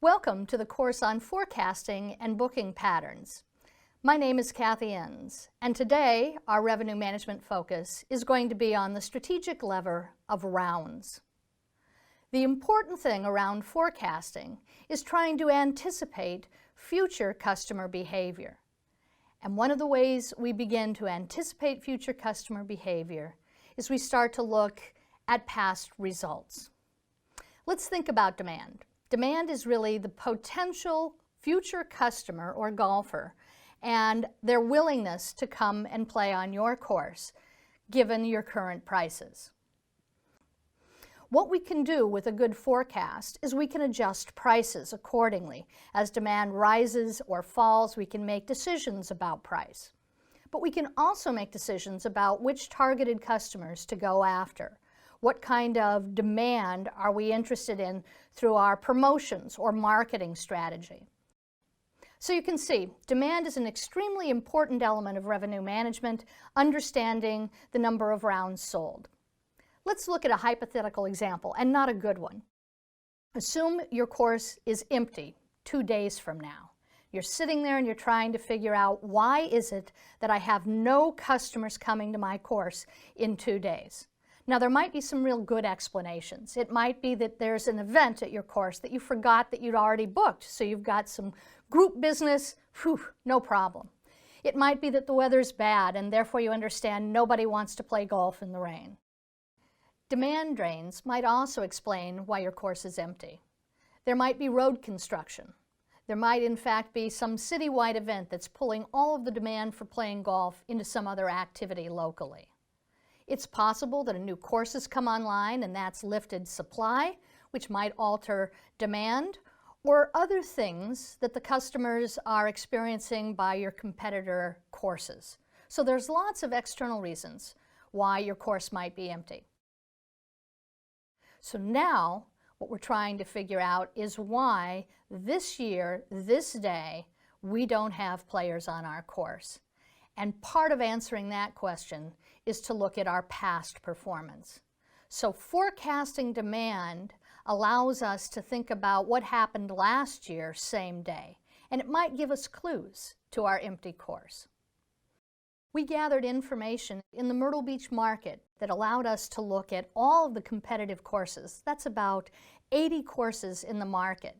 Welcome to the course on forecasting and booking patterns. My name is Kathy Enns, and today our revenue management focus is going to be on the strategic lever of rounds. The important thing around forecasting is trying to anticipate future customer behavior. And one of the ways we begin to anticipate future customer behavior is we start to look at past results. Let's think about demand. Demand is really the potential future customer or golfer and their willingness to come and play on your course, given your current prices. What we can do with a good forecast is we can adjust prices accordingly. As demand rises or falls, we can make decisions about price. But we can also make decisions about which targeted customers to go after. What kind of demand are we interested in through our promotions or marketing strategy? So you can see, demand is an extremely important element of revenue management, understanding the number of rounds sold. Let's look at a hypothetical example, and not a good one. Assume your course is empty 2 days from now. You're sitting there and you're trying to figure out, why is it that I have no customers coming to my course in 2 days? Now, there might be some real good explanations. It might be that there's an event at your course that you forgot that you'd already booked, so you've got some group business, no problem. It might be that the weather's bad and therefore you understand nobody wants to play golf in the rain. Demand drains might also explain why your course is empty. There might be road construction. There might in fact be some citywide event that's pulling all of the demand for playing golf into some other activity locally. It's possible that a new course has come online and that's lifted supply, which might alter demand, or other things that the customers are experiencing by your competitor courses. So there's lots of external reasons why your course might be empty. So now what we're trying to figure out is why this year, this day, we don't have players on our course. And part of answering that question is to look at our past performance. So forecasting demand allows us to think about what happened last year, same day, and it might give us clues to our empty course. We gathered information in the Myrtle Beach market that allowed us to look at all of the competitive courses. That's about 80 courses in the market.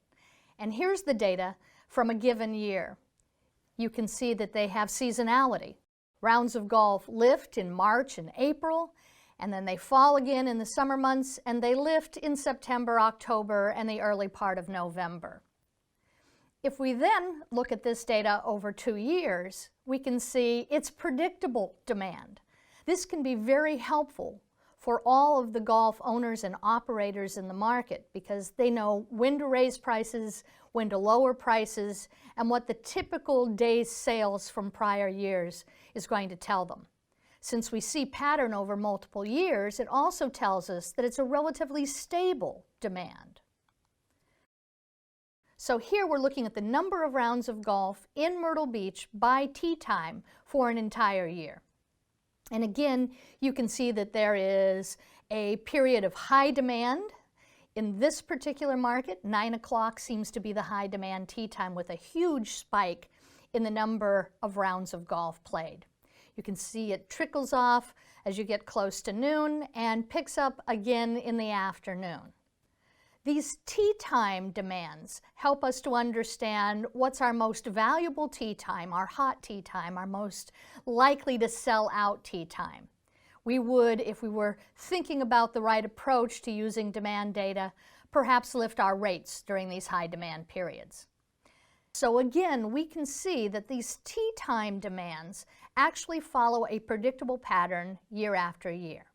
And here's the data from a given year. You can see that they have seasonality. Rounds of golf lift in March and April, and then they fall again in the summer months, and they lift in September, October, and the early part of November. If we then look at this data over 2 years, we can see it's predictable demand. This can be very helpful for all of the golf owners and operators in the market because they know when to raise prices, when to lower prices, and what the typical day's sales from prior years is going to tell them. Since we see pattern over multiple years, it also tells us that it's a relatively stable demand. So here we're looking at the number of rounds of golf in Myrtle Beach by tee time for an entire year. And again, you can see that there is a period of high demand. In this particular market, 9 o'clock seems to be the high demand tee time with a huge spike in the number of rounds of golf played. You can see it trickles off as you get close to noon and picks up again in the afternoon. These tee time demands help us to understand what's our most valuable tee time, our hot tee time, our most likely to sell out tee time. We would, if we were thinking about the right approach to using demand data, perhaps lift our rates during these high demand periods. So again, we can see that these tee time demands actually follow a predictable pattern year after year.